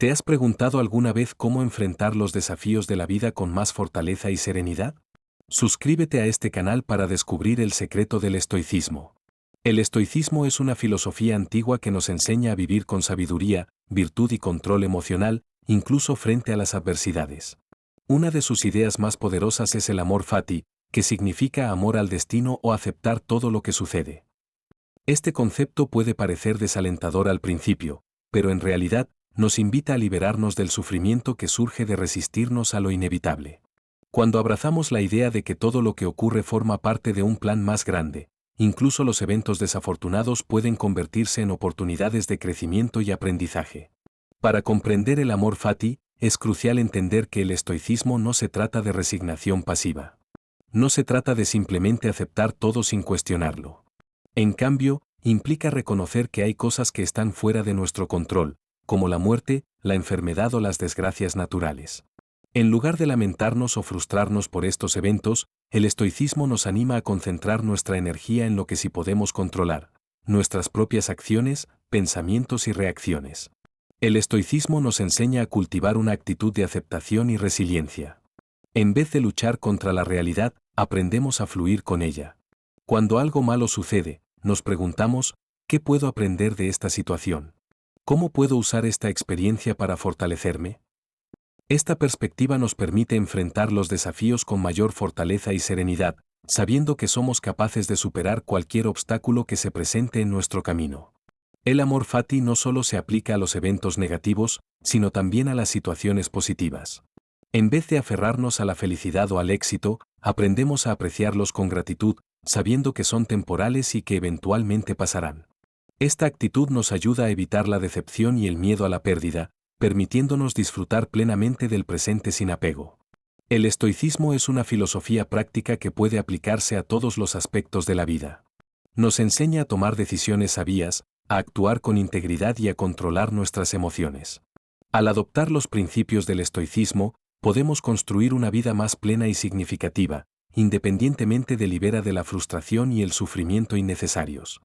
¿Te has preguntado alguna vez cómo enfrentar los desafíos de la vida con más fortaleza y serenidad? Suscríbete a este canal para descubrir el secreto del estoicismo. El estoicismo es una filosofía antigua que nos enseña a vivir con sabiduría, virtud y control emocional, incluso frente a las adversidades. Una de sus ideas más poderosas es el amor fati, que significa amor al destino o aceptar todo lo que sucede. Este concepto puede parecer desalentador al principio, pero en realidad nos invita a liberarnos del sufrimiento que surge de resistirnos a lo inevitable. Cuando abrazamos la idea de que todo lo que ocurre forma parte de un plan más grande, incluso los eventos desafortunados pueden convertirse en oportunidades de crecimiento y aprendizaje. Para comprender el amor fati, es crucial entender que el estoicismo no se trata de resignación pasiva. No se trata de simplemente aceptar todo sin cuestionarlo. En cambio, implica reconocer que hay cosas que están fuera de nuestro control, como la muerte, la enfermedad o las desgracias naturales. En lugar de lamentarnos o frustrarnos por estos eventos, el estoicismo nos anima a concentrar nuestra energía en lo que sí podemos controlar, nuestras propias acciones, pensamientos y reacciones. El estoicismo nos enseña a cultivar una actitud de aceptación y resiliencia. En vez de luchar contra la realidad, aprendemos a fluir con ella. Cuando algo malo sucede, nos preguntamos, ¿qué puedo aprender de esta situación? ¿Cómo puedo usar esta experiencia para fortalecerme? Esta perspectiva nos permite enfrentar los desafíos con mayor fortaleza y serenidad, sabiendo que somos capaces de superar cualquier obstáculo que se presente en nuestro camino. El amor fati no solo se aplica a los eventos negativos, sino también a las situaciones positivas. En vez de aferrarnos a la felicidad o al éxito, aprendemos a apreciarlos con gratitud, sabiendo que son temporales y que eventualmente pasarán. Esta actitud nos ayuda a evitar la decepción y el miedo a la pérdida, permitiéndonos disfrutar plenamente del presente sin apego. El estoicismo es una filosofía práctica que puede aplicarse a todos los aspectos de la vida. Nos enseña a tomar decisiones sabias, a actuar con integridad y a controlar nuestras emociones. Al adoptar los principios del estoicismo, podemos construir una vida más plena y significativa, independientemente de la frustración y el sufrimiento innecesarios.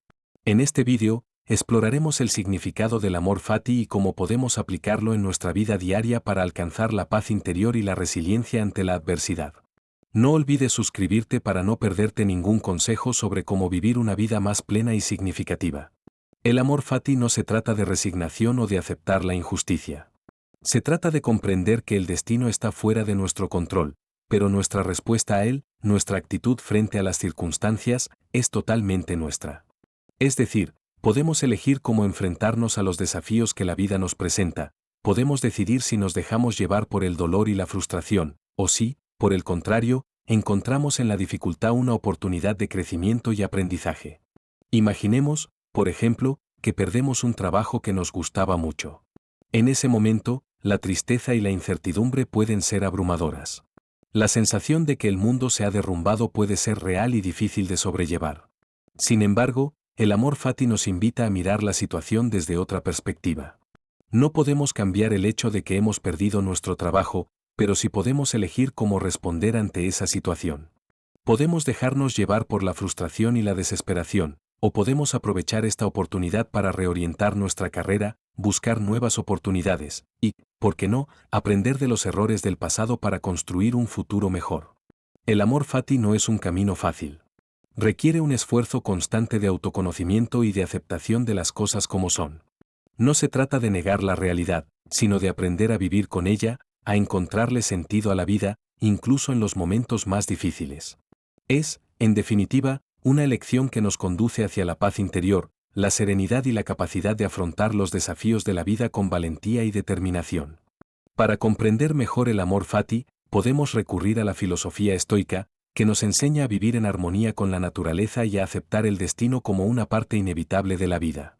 En este vídeo, exploraremos el significado del amor fati y cómo podemos aplicarlo en nuestra vida diaria para alcanzar la paz interior y la resiliencia ante la adversidad. No olvides suscribirte para no perderte ningún consejo sobre cómo vivir una vida más plena y significativa. El amor fati no se trata de resignación o de aceptar la injusticia. Se trata de comprender que el destino está fuera de nuestro control, pero nuestra respuesta a él, nuestra actitud frente a las circunstancias, es totalmente nuestra. Es decir, podemos elegir cómo enfrentarnos a los desafíos que la vida nos presenta, podemos decidir si nos dejamos llevar por el dolor y la frustración, o si, por el contrario, encontramos en la dificultad una oportunidad de crecimiento y aprendizaje. Imaginemos, por ejemplo, que perdemos un trabajo que nos gustaba mucho. En ese momento, la tristeza y la incertidumbre pueden ser abrumadoras. La sensación de que el mundo se ha derrumbado puede ser real y difícil de sobrellevar. Sin embargo, el amor fati nos invita a mirar la situación desde otra perspectiva. No podemos cambiar el hecho de que hemos perdido nuestro trabajo, pero sí podemos elegir cómo responder ante esa situación. Podemos dejarnos llevar por la frustración y la desesperación, o podemos aprovechar esta oportunidad para reorientar nuestra carrera, buscar nuevas oportunidades y, ¿por qué no?, aprender de los errores del pasado para construir un futuro mejor. El amor fati no es un camino fácil. Requiere un esfuerzo constante de autoconocimiento y de aceptación de las cosas como son. No se trata de negar la realidad, sino de aprender a vivir con ella, a encontrarle sentido a la vida, incluso en los momentos más difíciles. Es, en definitiva, una elección que nos conduce hacia la paz interior, la serenidad y la capacidad de afrontar los desafíos de la vida con valentía y determinación. Para comprender mejor el amor fati, podemos recurrir a la filosofía estoica, que nos enseña a vivir en armonía con la naturaleza y a aceptar el destino como una parte inevitable de la vida.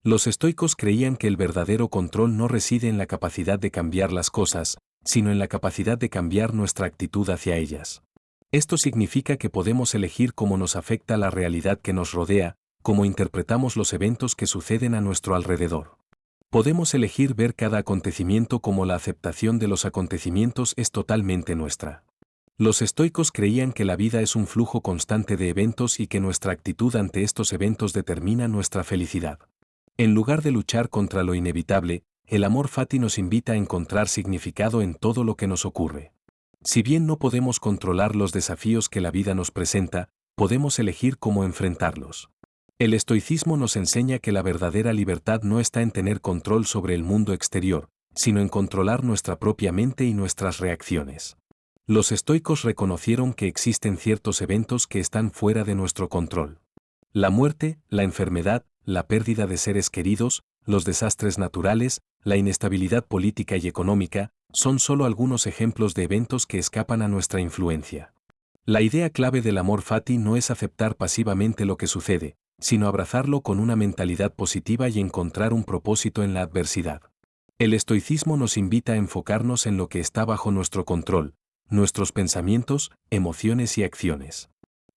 Los estoicos creían que el verdadero control no reside en la capacidad de cambiar las cosas, sino en la capacidad de cambiar nuestra actitud hacia ellas. Esto significa que podemos elegir cómo nos afecta la realidad que nos rodea, cómo interpretamos los eventos que suceden a nuestro alrededor. Podemos elegir ver cada acontecimiento como la aceptación de los acontecimientos es totalmente nuestra. Los estoicos creían que la vida es un flujo constante de eventos y que nuestra actitud ante estos eventos determina nuestra felicidad. En lugar de luchar contra lo inevitable, el amor fati nos invita a encontrar significado en todo lo que nos ocurre. Si bien no podemos controlar los desafíos que la vida nos presenta, podemos elegir cómo enfrentarlos. El estoicismo nos enseña que la verdadera libertad no está en tener control sobre el mundo exterior, sino en controlar nuestra propia mente y nuestras reacciones. Los estoicos reconocieron que existen ciertos eventos que están fuera de nuestro control. La muerte, la enfermedad, la pérdida de seres queridos, los desastres naturales, la inestabilidad política y económica, son solo algunos ejemplos de eventos que escapan a nuestra influencia. La idea clave del amor fati no es aceptar pasivamente lo que sucede, sino abrazarlo con una mentalidad positiva y encontrar un propósito en la adversidad. El estoicismo nos invita a enfocarnos en lo que está bajo nuestro control, nuestros pensamientos, emociones y acciones.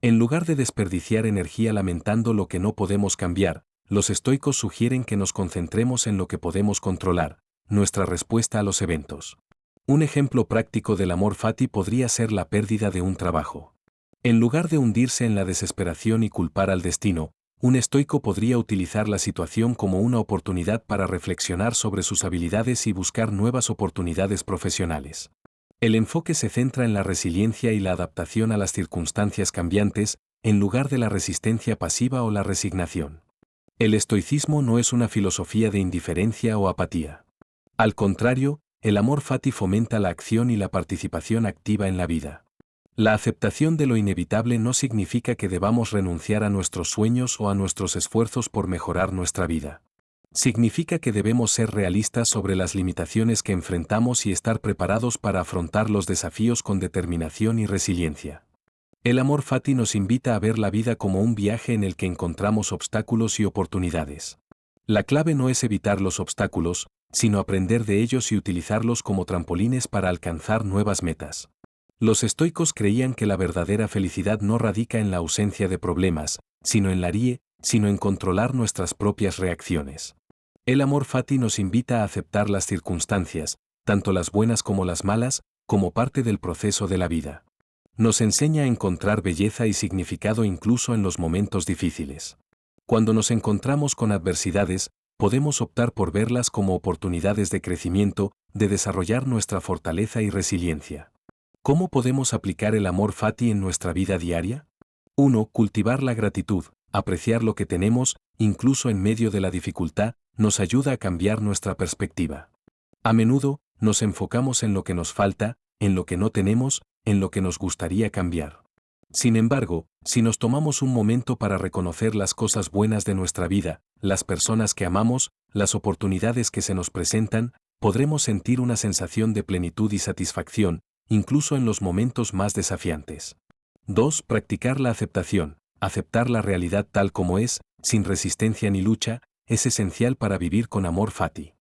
En lugar de desperdiciar energía lamentando lo que no podemos cambiar, los estoicos sugieren que nos concentremos en lo que podemos controlar, nuestra respuesta a los eventos. Un ejemplo práctico del amor fati podría ser la pérdida de un trabajo. En lugar de hundirse en la desesperación y culpar al destino, un estoico podría utilizar la situación como una oportunidad para reflexionar sobre sus habilidades y buscar nuevas oportunidades profesionales. El enfoque se centra en la resiliencia y la adaptación a las circunstancias cambiantes, en lugar de la resistencia pasiva o la resignación. El estoicismo no es una filosofía de indiferencia o apatía. Al contrario, el amor fati fomenta la acción y la participación activa en la vida. La aceptación de lo inevitable no significa que debamos renunciar a nuestros sueños o a nuestros esfuerzos por mejorar nuestra vida. Significa que debemos ser realistas sobre las limitaciones que enfrentamos y estar preparados para afrontar los desafíos con determinación y resiliencia. El amor fati nos invita a ver la vida como un viaje en el que encontramos obstáculos y oportunidades. La clave no es evitar los obstáculos, sino aprender de ellos y utilizarlos como trampolines para alcanzar nuevas metas. Los estoicos creían que la verdadera felicidad no radica en la ausencia de problemas, sino en controlar nuestras propias reacciones. El amor fati nos invita a aceptar las circunstancias, tanto las buenas como las malas, como parte del proceso de la vida. Nos enseña a encontrar belleza y significado incluso en los momentos difíciles. Cuando nos encontramos con adversidades, podemos optar por verlas como oportunidades de crecimiento, de desarrollar nuestra fortaleza y resiliencia. ¿Cómo podemos aplicar el amor fati en nuestra vida diaria? 1. Cultivar la gratitud, apreciar lo que tenemos, incluso en medio de la dificultad, nos ayuda a cambiar nuestra perspectiva. A menudo, nos enfocamos en lo que nos falta, en lo que no tenemos, en lo que nos gustaría cambiar. Sin embargo, si nos tomamos un momento para reconocer las cosas buenas de nuestra vida, las personas que amamos, las oportunidades que se nos presentan, podremos sentir una sensación de plenitud y satisfacción, incluso en los momentos más desafiantes. 2. Practicar la aceptación. Aceptar la realidad tal como es, sin resistencia ni lucha, es esencial para vivir con amor fati.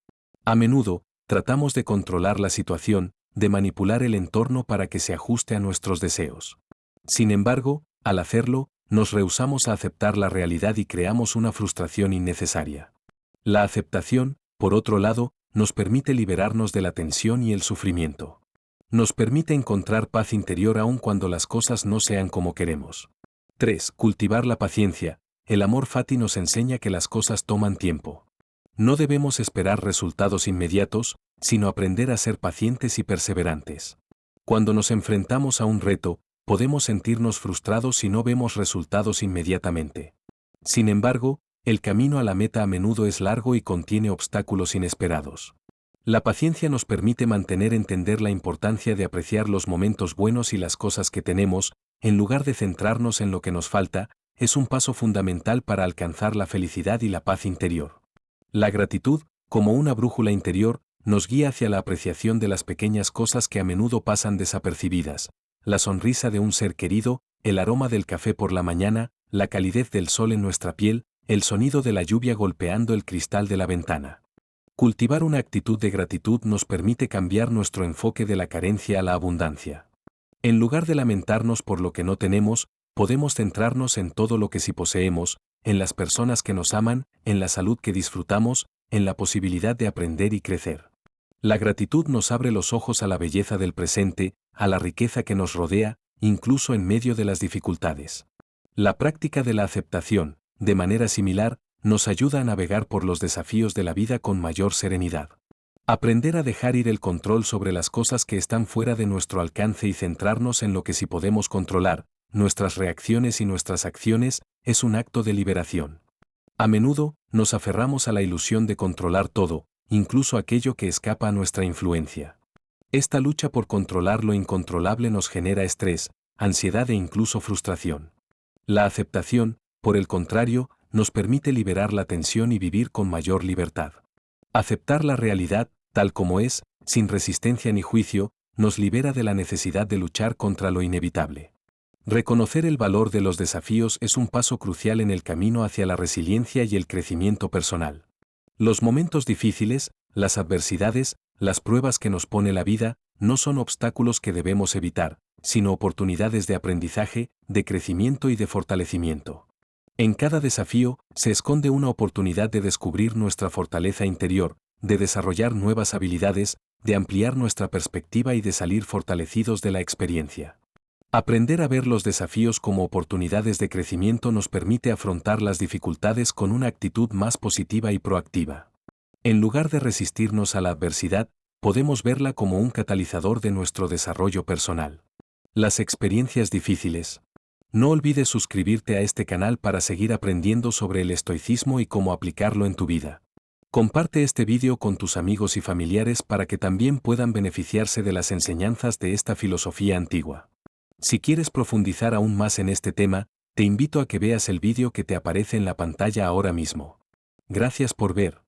A menudo, tratamos de controlar la situación, de manipular el entorno para que se ajuste a nuestros deseos. Sin embargo, al hacerlo, nos rehusamos a aceptar la realidad y creamos una frustración innecesaria. La aceptación, por otro lado, nos permite liberarnos de la tensión y el sufrimiento. Nos permite encontrar paz interior aun cuando las cosas no sean como queremos. 3. Cultivar la paciencia. El amor fati nos enseña que las cosas toman tiempo. No debemos esperar resultados inmediatos, sino aprender a ser pacientes y perseverantes. Cuando nos enfrentamos a un reto, podemos sentirnos frustrados si no vemos resultados inmediatamente. Sin embargo, el camino a la meta a menudo es largo y contiene obstáculos inesperados. La paciencia nos permite entender la importancia de apreciar los momentos buenos y las cosas que tenemos, en lugar de centrarnos en lo que nos falta, es un paso fundamental para alcanzar la felicidad y la paz interior. La gratitud, como una brújula interior, nos guía hacia la apreciación de las pequeñas cosas que a menudo pasan desapercibidas: la sonrisa de un ser querido, el aroma del café por la mañana, la calidez del sol en nuestra piel, el sonido de la lluvia golpeando el cristal de la ventana. Cultivar una actitud de gratitud nos permite cambiar nuestro enfoque de la carencia a la abundancia. En lugar de lamentarnos por lo que no tenemos, podemos centrarnos en todo lo que sí poseemos, en las personas que nos aman, en la salud que disfrutamos, en la posibilidad de aprender y crecer. La gratitud nos abre los ojos a la belleza del presente, a la riqueza que nos rodea, incluso en medio de las dificultades. La práctica de la aceptación, de manera similar, nos ayuda a navegar por los desafíos de la vida con mayor serenidad. Aprender a dejar ir el control sobre las cosas que están fuera de nuestro alcance y centrarnos en lo que sí podemos controlar, nuestras reacciones y nuestras acciones, es un acto de liberación. A menudo, nos aferramos a la ilusión de controlar todo, incluso aquello que escapa a nuestra influencia. Esta lucha por controlar lo incontrolable nos genera estrés, ansiedad e incluso frustración. La aceptación, por el contrario, nos permite liberar la tensión y vivir con mayor libertad. Aceptar la realidad, tal como es, sin resistencia ni juicio, nos libera de la necesidad de luchar contra lo inevitable. Reconocer el valor de los desafíos es un paso crucial en el camino hacia la resiliencia y el crecimiento personal. Los momentos difíciles, las adversidades, las pruebas que nos pone la vida, no son obstáculos que debemos evitar, sino oportunidades de aprendizaje, de crecimiento y de fortalecimiento. En cada desafío se esconde una oportunidad de descubrir nuestra fortaleza interior, de desarrollar nuevas habilidades, de ampliar nuestra perspectiva y de salir fortalecidos de la experiencia. Aprender a ver los desafíos como oportunidades de crecimiento nos permite afrontar las dificultades con una actitud más positiva y proactiva. En lugar de resistirnos a la adversidad, podemos verla como un catalizador de nuestro desarrollo personal. Las experiencias difíciles. No olvides suscribirte a este canal para seguir aprendiendo sobre el estoicismo y cómo aplicarlo en tu vida. Comparte este vídeo con tus amigos y familiares para que también puedan beneficiarse de las enseñanzas de esta filosofía antigua. Si quieres profundizar aún más en este tema, te invito a que veas el vídeo que te aparece en la pantalla ahora mismo. Gracias por ver.